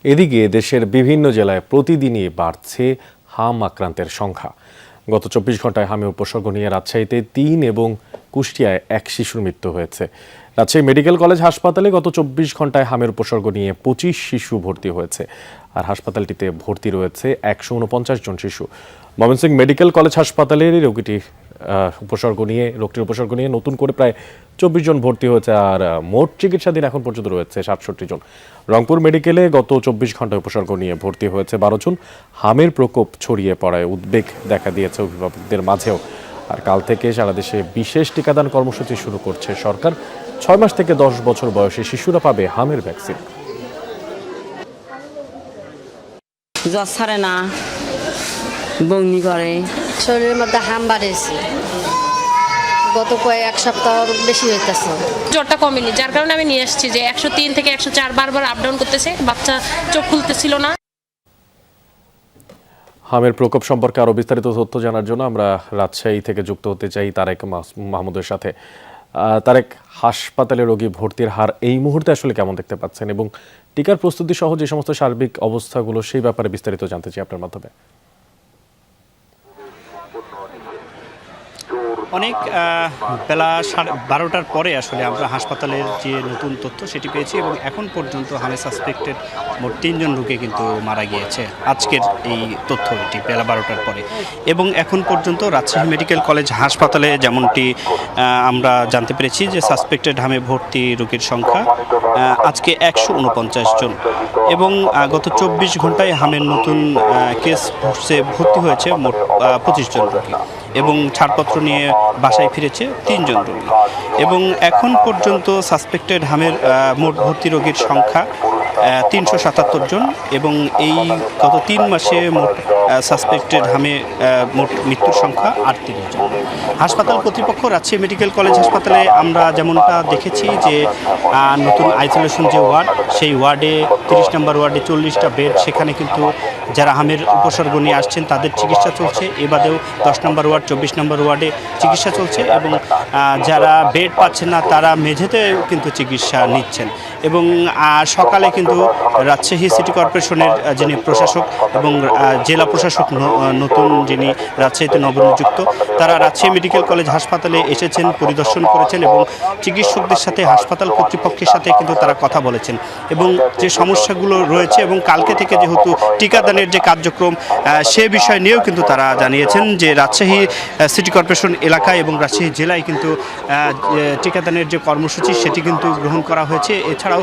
এদিকে দেশের বিভিন্ন জেলায় প্রতিদিনই বাড়ছে হাম আক্রান্তের সংখ্যা। গত ২৪ ঘন্টায় হামের উপসর্গ নিয়ে রাজশাহীতে ৩ এবং কুষ্টিয়ায় ১ শিশুর মৃত্যু হয়েছে। রাজশাহী মেডিকেল কলেজ হাসপাতালে গত ২৪ ঘন্টায় হামের উপসর্গ নিয়ে ২৫ শিশু ভর্তি হয়েছে, আর হাসপাতালটিতে ভর্তি রয়েছে ১৪৯ জন শিশু। ময়মনসিংহ মেডিকেল কলেজ হাসপাতালের রোগটির উপসর্গ নিয়ে নতুন করে প্রায় ২৪ জন ভর্তি হয়েছে, আর মোট চিকিৎসাধীন এখন পর্যন্ত রয়েছে ৬৭ জন। রংপুর মেডিকেলে গত ২৪ ঘন্টায় উপসর্গ নিয়ে ভর্তি হয়েছে ১২ জন। হামের প্রকোপ ছড়িয়ে পড়ায় উদ্বেগ দেখা দিয়েছে অভিভাবকদের মাঝেও। আর কাল থেকে সারা দেশে বিশেষ টিকাদান কর্মসূচি শুরু করছে সরকার। ৬ মাস থেকে ১০ বছর বয়সী শিশুরা পাবে হামের ভ্যাকসিন। জ্বর ছাড়ে না, বমি করে, শরীরের মধ্যে হাম বাড়েছে, গত এক সপ্তাহ বেশি হইতেছে। জ্বরটা কমেনি, যার কারণে আমি নিয়ে আসছি যে ১০৩ থেকে ১০৪ বারবার আপ ডাউন করতেছে, বাচ্চা চোখ খুলতেছিল না। হামের প্রকোপ সম্পর্কে আরো বিস্তারিত তথ্য জানার জন্য আমরা রাজশাহী থেকে যুক্ত হতে চাই তারেক মাহমুদের সাথে। তারেক, হাসপাতালে রোগী ভর্তির হার এই মুহূর্তে আসলে কেমন দেখতে পাচ্ছেন, এবং টিকার প্রস্তুতি সহ যে সমস্ত সার্বিক অবস্থাগুলো সেই ব্যাপারে বিস্তারিত জানতে চাই আপনার মাধ্যমে। অনেক বেলা 12টার পরে আসলে আমরা হাসপাতালের যে নতুন তথ্য সেটি পেয়েছি, এবং এখন পর্যন্ত হামে সাসপেক্টেড মোট ৩ জন রোগী কিন্তু মারা গিয়েছে আজকের এই তথ্য, এটি বেলা 12টার পরে। এবং এখন পর্যন্ত রাজশাহী মেডিকেল কলেজ হাসপাতালে যেমনটি আমরা জানতে পেরেছি যে সাসপেক্টেড হামে ভর্তি রোগীর সংখ্যা আজকে ১৪৯ জন, এবং গত ২৪ ঘন্টায় হামের নতুন কেস ভর্তি হয়েছে মোট ২৫ জন রোগী, এবং ছাড়পত্র নিয়ে বাসায় ফিরেছে ৩ জন রোগী। এবং এখন পর্যন্ত সাসপেক্টেড হামের মোট ভর্তি রোগীর সংখ্যা ৩৭৭ জন, এবং এই গত ৩ মাসে মোট সাসপেক্টেড হামে মোট মৃত্যুর সংখ্যা ৩৮ জন। হাসপাতাল কর্তৃপক্ষ রাজশাহী মেডিকেল কলেজ হাসপাতালে আমরা যেমনটা দেখেছি যে নতুন আইসোলেশন যে ওয়ার্ড, সেই ওয়ার্ডে ৩০ নম্বর ওয়ার্ডে ৪০টা বেড, সেখানে কিন্তু যারা হামের উপসর্গ নিয়ে আসছেন তাদের চিকিৎসা চলছে। এবারেও ১০ নম্বর ওয়ার্ড, ২৪ নম্বর ওয়ার্ডে চিকিৎসা চলছে, এবং যারা বেড পাচ্ছেন না তারা মেঝেতেও কিন্তু চিকিৎসা নিচ্ছেন। এবং সকালে কিন্তু রাজশাহী সিটি কর্পোরেশনের যিনি প্রশাসক এবং জেলা প্রশাসক নতুন যিনি রাজশাহীতে নবনিযুক্ত, তারা রাজশাহী মেডিকেল কলেজ হাসপাতালে এসেছেন, পরিদর্শন করেছেন, এবং চিকিৎসকদের সাথে হাসপাতাল কর্তৃপক্ষের সাথে কিন্তু তারা কথা বলেছেন, এবং যে সমস্যাগুলো রয়েছে এবং কালকে থেকে যেহেতু টিকাদানের যে কার্যক্রম সে বিষয় নিয়েও কিন্তু তারা জানিয়েছেন যে রাজশাহী সিটি কর্পোরেশন এলাকায় এবং রাজশাহী জেলায় কিন্তু টিকাদানের যে কর্মসূচি সেটি কিন্তু গ্রহণ করা হয়েছে। এছাড়াও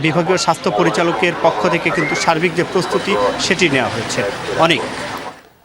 বিভাগীয় স্বাস্থ্য পরিচালকের পক্ষ থেকে কিন্তু সার্বিক যে প্রস্তুতি সেটি নেওয়া হয়েছে। অনেক